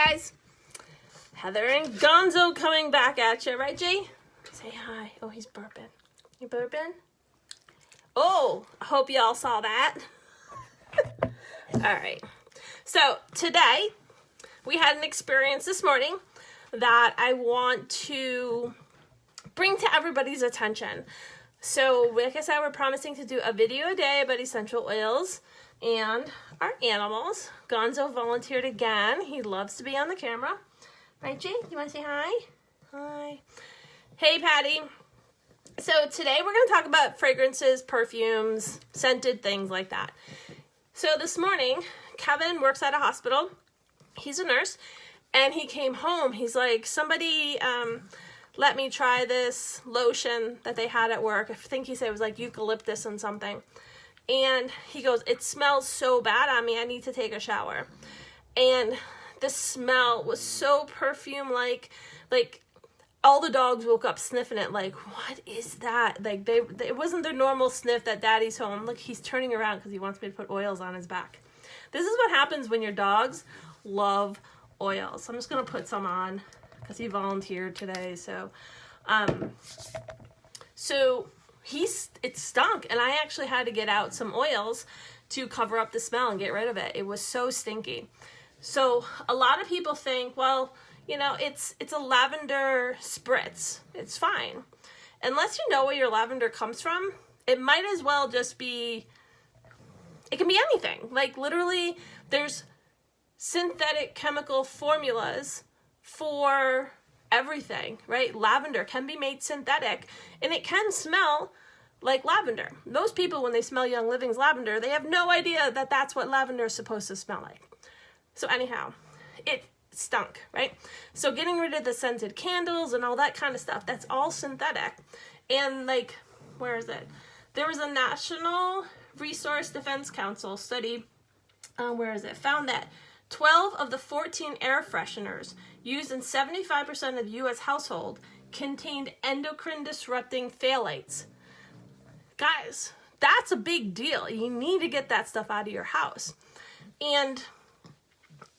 guys, Heather and Gonzo coming back at you, right, Jay? Say hi. Oh, he's burping. You burping? Oh, I hope y'all saw that. All right. So today we had an experience this morning that I want to bring to everybody's attention. So, like I said, we're promising to do a video a day about essential oils and our animals. Gonzo volunteered again. He loves to be on the camera. Right, Jay? You want to say hi? Hi. Hey, Patty. So today we're going to talk about fragrances, perfumes, scented things like that. So this morning, Kevin works at a hospital. He's a nurse. And he came home. He's like, somebody let me try this lotion that they had at work. I think he said it was like eucalyptus and something. And he goes, it smells so bad on me. I need to take a shower. And the smell was so perfume-like. Like all the dogs woke up sniffing it. Like, what is that? Like it wasn't their normal sniff that Daddy's home. Look, he's turning around because he wants me to put oils on his back. This is what happens when your dogs love oils. So I'm just going to put some on because he volunteered today. So, it stunk, and I actually had to get out some oils to cover up the smell and get rid of it. It was so stinky. So a lot of people think, well, you know, it's a lavender spritz. It's fine. Unless you know where your lavender comes from, it might as well just be, it can be anything. Like literally there's synthetic chemical formulas for everything, right? Lavender can be made synthetic and it can smell like lavender. Most people, when they smell Young Living's lavender, they have no idea that that's what lavender is supposed to smell like. So anyhow, it stunk, right? So getting rid of the scented candles and all that kind of stuff, that's all synthetic. And like, where is it? There was a National Resource Defense Council study, found that 12 of the 14 air fresheners used in 75% of U.S. households contained endocrine disrupting phthalates. Guys, that's a big deal. You need to get that stuff out of your house. And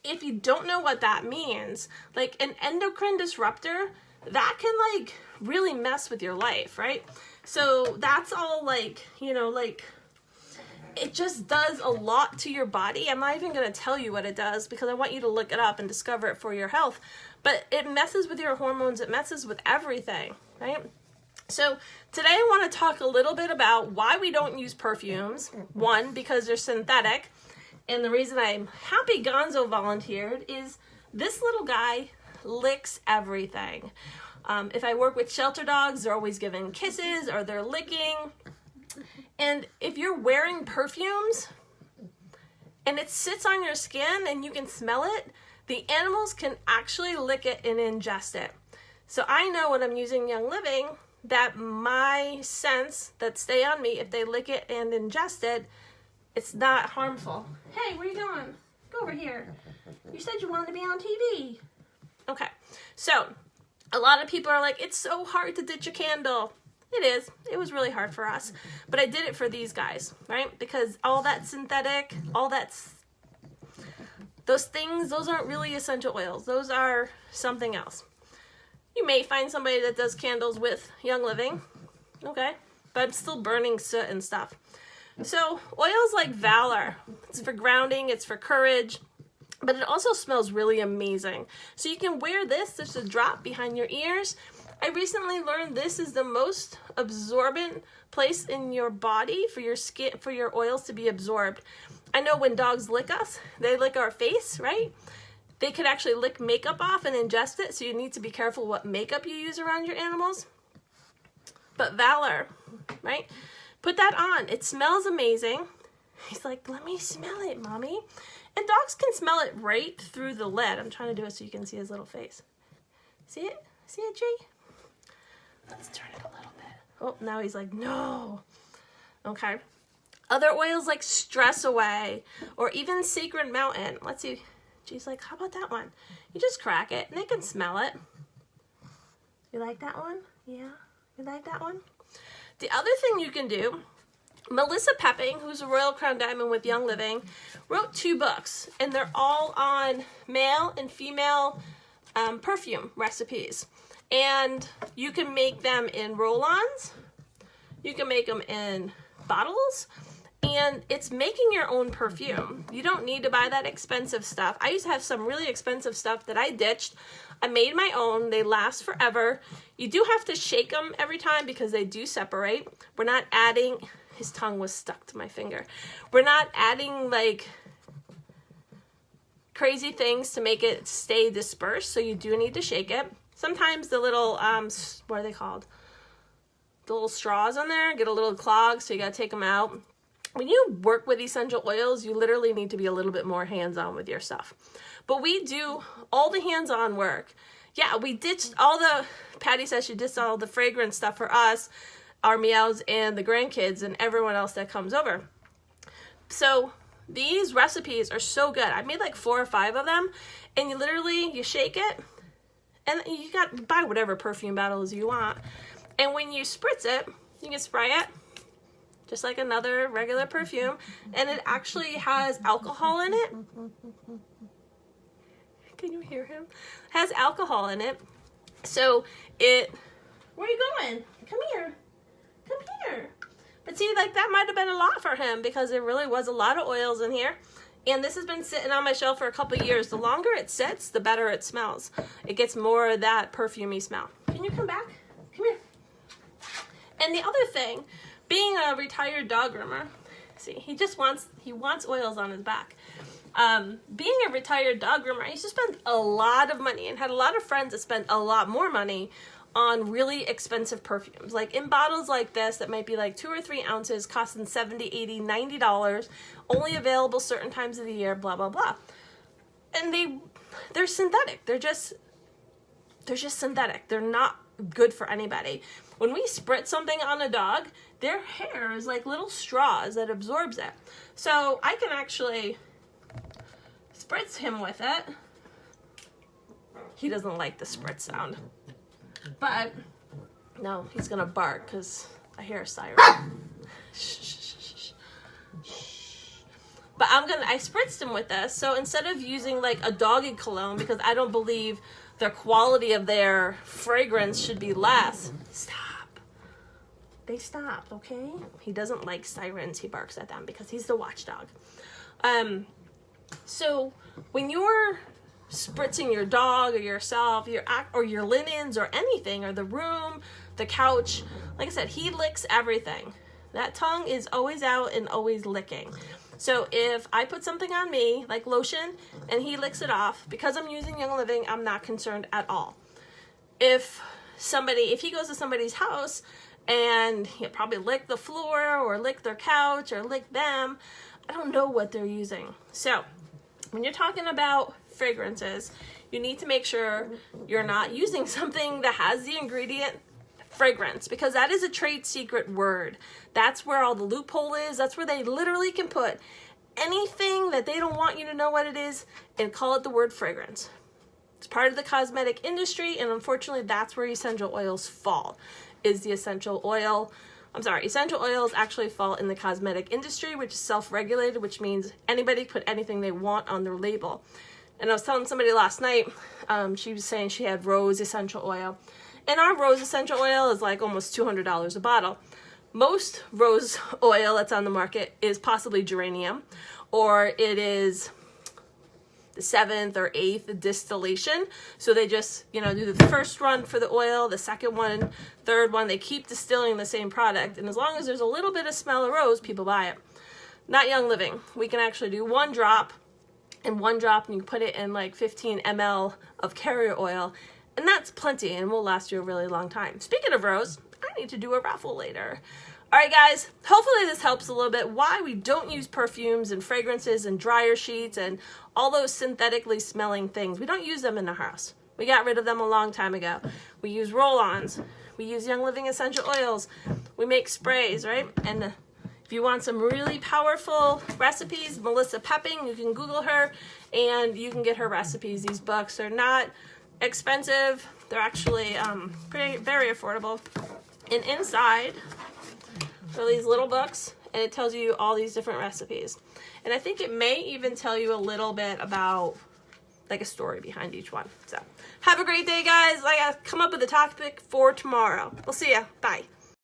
if you don't know what that means, like an endocrine disruptor, that can like really mess with your life, right? So that's all like, you know, like it just does a lot to your body. I'm not even going to tell you what it does because I want you to look it up and discover it for your health. But it messes with your hormones. It messes with everything, right? So today I want to talk a little bit about why we don't use perfumes. One, because they're synthetic. And the reason I'm happy Gonzo volunteered is this little guy licks everything. If I work with shelter dogs, they're always giving kisses or they're licking. And if you're wearing perfumes and it sits on your skin and you can smell it, the animals can actually lick it and ingest it. So I know when I'm using Young Living that my scents that stay on me, if they lick it and ingest it, it's not harmful. Hey, where are you going? Go over here. You said you wanted to be on TV. Okay, so a lot of people are like, it's so hard to ditch a candle. It is. It was really hard for us. But I did it for these guys, right? Because all that synthetic, those things, those aren't really essential oils. Those are something else. You may find somebody that does candles with Young Living, okay? But I'm still burning soot and stuff. So oils like Valor, it's for grounding, it's for courage, but it also smells really amazing. So you can wear this, just a drop behind your ears. I recently learned this is the most absorbent place in your body for your skin, for your oils to be absorbed. I know when dogs lick us, they lick our face, right? They could actually lick makeup off and ingest it, so you need to be careful what makeup you use around your animals. But Valor, right? Put that on. It smells amazing. He's like, let me smell it, Mommy. And dogs can smell it right through the lid. I'm trying to do it so you can see his little face. See it? See it, Jay? Let's turn it a little bit. Oh, now he's like, no. Okay. Other oils like Stress Away or even Sacred Mountain. Let's see. Jay's like, how about that one? You just crack it and they can smell it. You like that one? Yeah? You like that one? The other thing you can do Melissa Pepping, who's a Royal Crown Diamond with Young Living, wrote 2 books, and they're all on male and female perfume recipes. And you can make them in roll-ons, you can make them in bottles, and it's making your own perfume. You don't need to buy that expensive stuff. I used to have some really expensive stuff that I ditched. I made my own. They last forever. You do have to shake them every time because they do separate. We're not adding, his tongue was stuck to my finger. We're not adding like crazy things to make it stay dispersed, so you do need to shake it. Sometimes the little, what are they called? The little straws on there get a little clogged, so you gotta take them out. When you work with essential oils, you literally need to be a little bit more hands-on with your stuff. But we do all the hands-on work. Yeah, we ditched all the, Patty says she ditched all the fragrance stuff for us, our meows, and the grandkids, and everyone else that comes over. So these recipes are so good. I made like 4 or 5 of them, and you shake it, and you got buy whatever perfume bottles you want. And when you spritz it, you can spray it just like another regular perfume, and it actually has alcohol in it. Can you hear him? It has alcohol in it. So it, where are you going? Come here. Come here. But see, like that might have been a lot for him because there really was a lot of oils in here. And this has been sitting on my shelf for a couple of years. The longer it sits, the better it smells. It gets more of that perfumey smell. Can you come back? Come here. And the other thing, being a retired dog groomer, see, he wants oils on his back. Being a retired dog groomer, I used to spend a lot of money and had a lot of friends that spent a lot more money on really expensive perfumes. Like in bottles like this that might be like 2 or 3 ounces, costing $70, $80, $90, only available certain times of the year, blah, blah, blah. And they're synthetic. They're just synthetic. They're not good for anybody. When we spritz something on a dog, their hair is like little straws that absorbs it. So I can actually spritz him with it. He doesn't like the spritz sound. But no, he's gonna bark because I hear a siren. But I spritzed him with this. So instead of using like a doggy cologne, because I don't believe the quality of their fragrance should be less. Stop. They stopped, okay? He doesn't like sirens. He barks at them because he's the watchdog. So when you're spritzing your dog or yourself, or your linens or anything, or the room, the couch, like I said, he licks everything. That tongue is always out and always licking. So if I put something on me, like lotion, and he licks it off, because I'm using Young Living, I'm not concerned at all. If he goes to somebody's house and he'll probably lick the floor or lick their couch or lick them, I don't know what they're using. So when you're talking about fragrances, you need to make sure you're not using something that has the ingredient fragrance, because that is a trade secret word. That's where all the loophole is. That's where they literally can put anything that they don't want you to know what it is and call it the word fragrance. It's part of the cosmetic industry, and unfortunately that's where essential oils fall. Essential oils actually fall in the cosmetic industry, which is self-regulated, which means anybody put anything they want on their label. And I was telling somebody last night, she was saying she had rose essential oil. And our rose essential oil is like almost $200 a bottle. Most rose oil that's on the market is possibly geranium, or it is the 7th or 8th distillation. So they just, do the first run for the oil, the second one, third one. They keep distilling the same product. And as long as there's a little bit of smell of rose, people buy it. Not Young Living. We can actually do 1 drop, and you can put it in like 15 ml of carrier oil. And that's plenty and will last you a really long time. Speaking of rose, I need to do a raffle later. All right, guys, hopefully this helps a little bit why we don't use perfumes and fragrances and dryer sheets and all those synthetically smelling things. We don't use them in our house. We got rid of them a long time ago. We use roll-ons. We use Young Living essential oils. We make sprays, right? And if you want some really powerful recipes, Melissa Pepping, you can Google her and you can get her recipes. These books are not expensive. They're actually very affordable. And inside are these little books, and it tells you all these different recipes. And I think it may even tell you a little bit about like a story behind each one. So have a great day, guys. I gotta come up with a topic for tomorrow. We'll see ya. Bye.